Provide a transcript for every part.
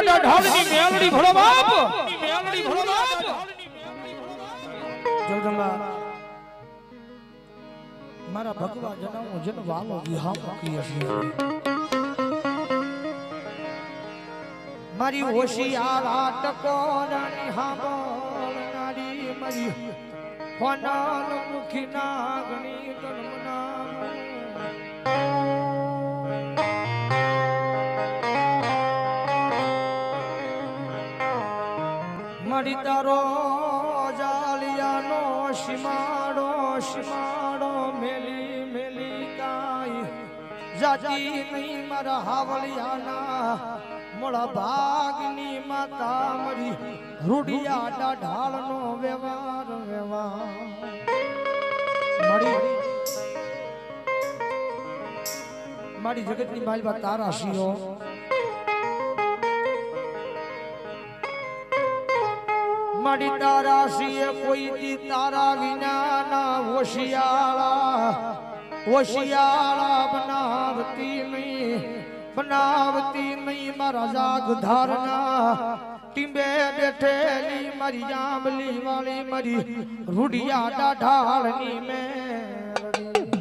રૂડિયા ઢાળની મેલડી ભળો બાપ મેલડી ભળો બાપ જગદંબા મારા ભગવા જનાવો જન વાલો વિહામ મૂકી હશે મારી હોશિયાર ટકોરાની હાંભળનારી મારી હોનાલ મુખી નાગણી તનમના મારી તારો જાલિયાનો સીમાડો સીમાડો મેલી મેલી કાઈ જાતી નહીં મારા હાવલિયાના મોળા ભાગની માતા મરી રૂડિયા ઢાળનો વ્યવહાર વ્યવહાર મારી જગતની માલવા તારા શિયો મારી તારા શિયે કોઈ દી તારા વિનાના હોશિયાળા બનાવતી નહીં મારા જાગ ધારના ટીંબે બેઠેલી મારી જાંબલી વાળી મારી રૂડિયા ઢાળની મેલડી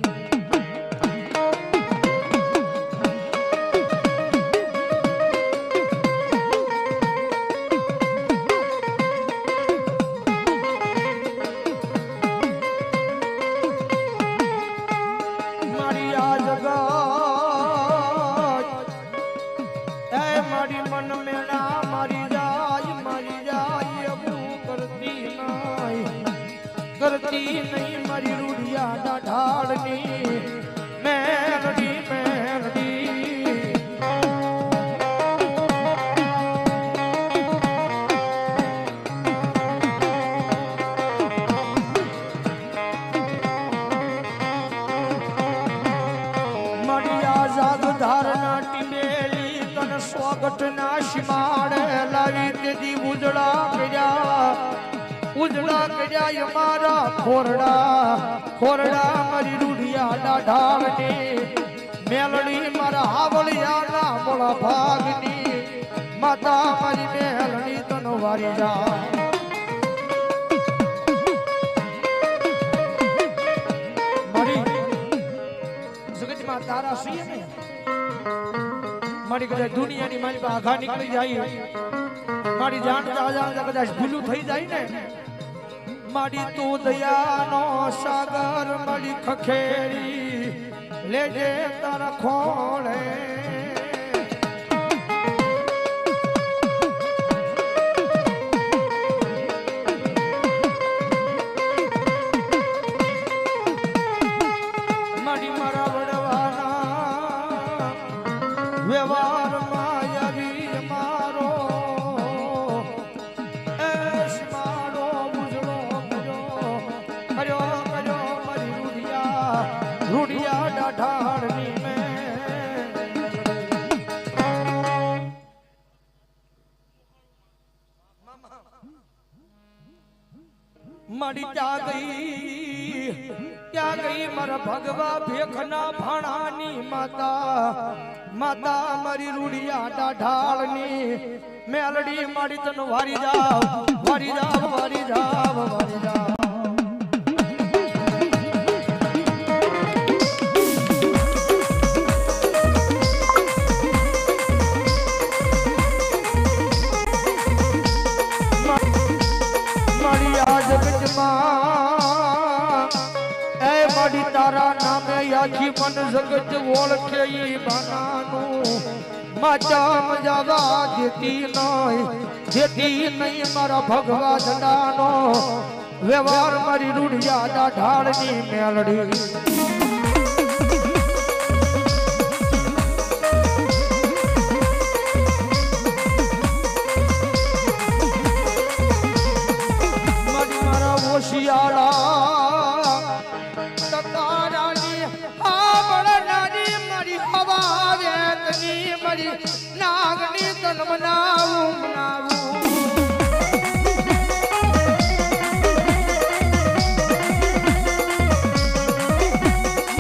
करती नहीं मरी रूडिया ढालनी मेलडी मेलडी मरिया जाग धारणा टिमेली तन स्वागत ना शिमाड़े लावी तेदी उजड़ा गया उजड़ा गया मारा खोरड़ा मारी रूडिया ढालनी मेलड़ी मारा हावलिया ना मोला भागनी माता मारी मेलड़ी तनो वारी जा मारी जगत में तारा सीए ने मारी कदा दुनिया ની મારી આઘા નીકળી જાય મારી જાણ જાણ કદાચ ભૂલું થઈ જાય ને मारी तू दयानो सागर मड़ी खखेरी लेजे तारा खोले मारी मारा वडवाना व्यवहार मायावी मारो रूडिया ढालनी में मड़ी क्या गई मर भगवा भेखना भाणानी माता माता मरी रूडिया ढालनी मेलडी माड़ी तन वारी जाओ वारी जाओ वारी जाओ वारी जाओ तारा नामे याची मन जगत ओळखे बानानु माचा मजावा जेती नहीं मारा भगवा जडानो व्यवहार मारी रूडिया ढालनी मेलड़ी मारी मारा होशियारा मरी नागनी तन मनाऊ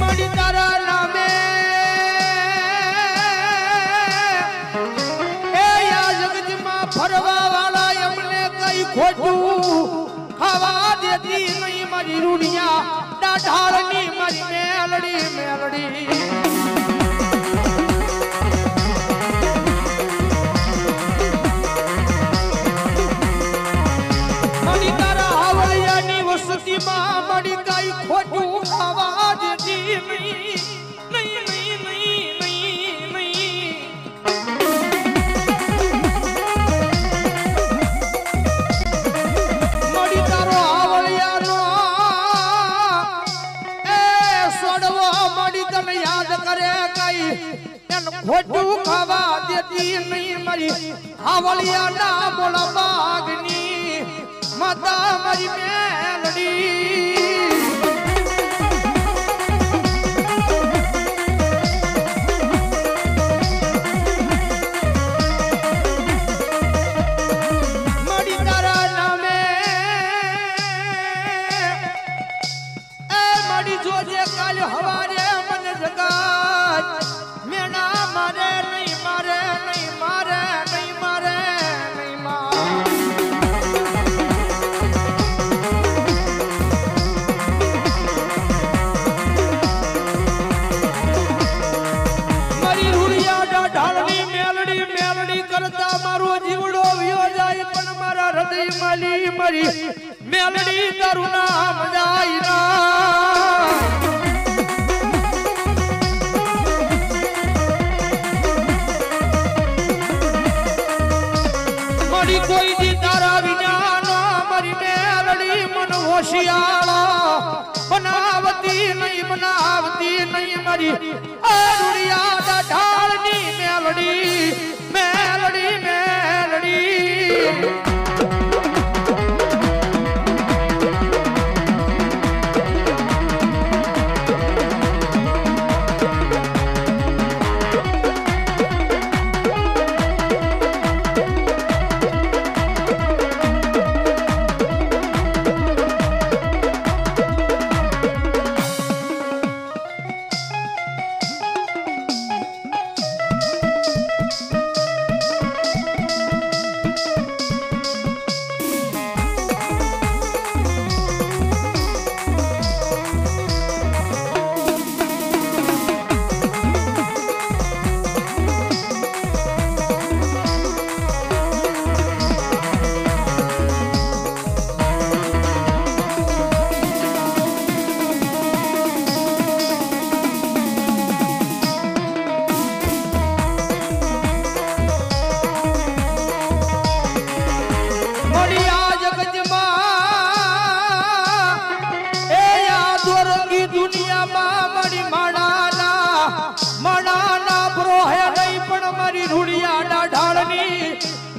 मरी तारा नामे ए या जगत ઢાળની મારી મેલડી મેલડી મારી તારા હાવળિયાની વસતીમાં મારી કાઈ ખોટું ખાવા દેતી નહીં નહીં નહીં નહીં નહીં મારી તારો હાવળિયાનો એ સોડવો મારી તને યાદ કરે કઈ એન ખોટું ખાવા દેતી નહીં મારી હાવળિયાના બોલા બાગની માતા મારી મેલડી મારી તારા નામે એ મારી જોજે કાલ હવારે મને જગાત મેણા મારે નહીં મારે નહીં મારે નહીં મારે નહીં મારે ઢાળની મેલડી મેલડી કરતા મારો જીવડો વિયો જાય પણ મારા હૃદય માલી મારી મેલડી તારું નામ જાય ના મારી કોઈ દી તારા વિના મારી મેલડી મન હોશિયાળા બનાવતી નહીં મારી અરુણિયા ઢાળની મેલડી મેલડી મેલડી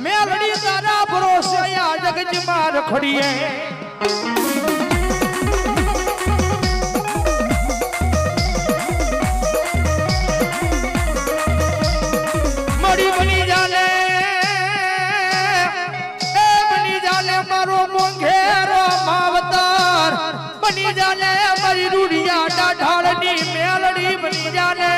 મેલડી તારા ભરોસે આ જગતમાં રખડીએ મળી બની જાલે એ બની જાલે મારો મોંઘેરો માવતર બની જાલે મારી રૂડિયા ઢાળની મેલડી બની જાલે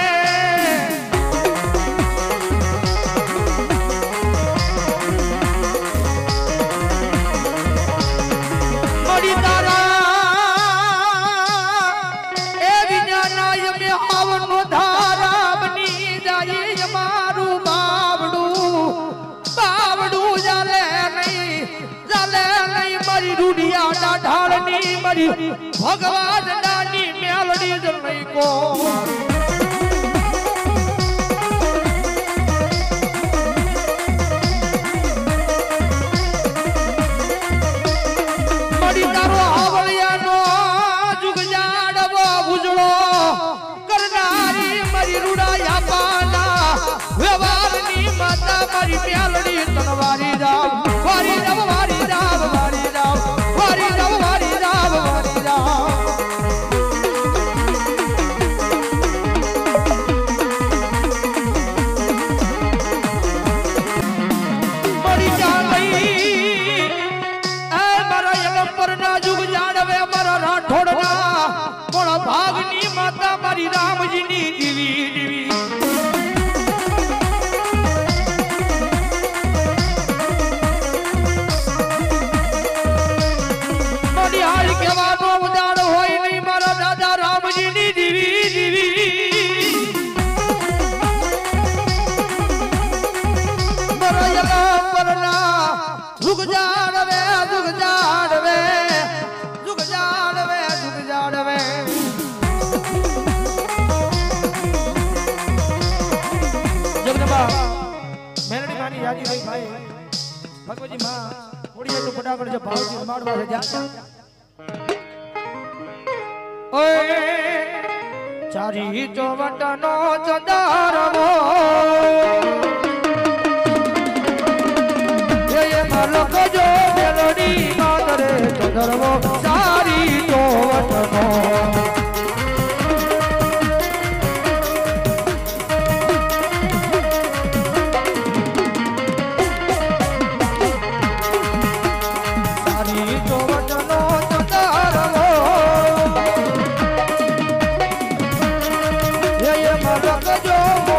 ઢાળની મારી ભગવાન નાની મેલડી જ નહીં કો મળી તારો હાવળિયાનો જુગ જાડવો ઉજળો કરનારી મારી રૂડાયા પાના વ્યવહારની માતા મારી મેલડી તનવારી રામ વારી રામ વારી રામ વારી રામ વારી રામ વારી રામ વારી રામ મળી જાણી એ મારા યલંબરના જુગ જાણવે મારા રાઠોડના મોળા ભાગની માતા મારી રામજીની દીવી દીવી બાબા મેલડી માની યાદી રહી ભાઈ ભગવતી માં ઓડિયા તો ફટાફટ જે ભાવજી રમાડવા છે જા ઓય ચારી ચોવટનો ચદારવો એ મલક જો મેલડી માતરે ચદરવો ચારી ચોવટનો જો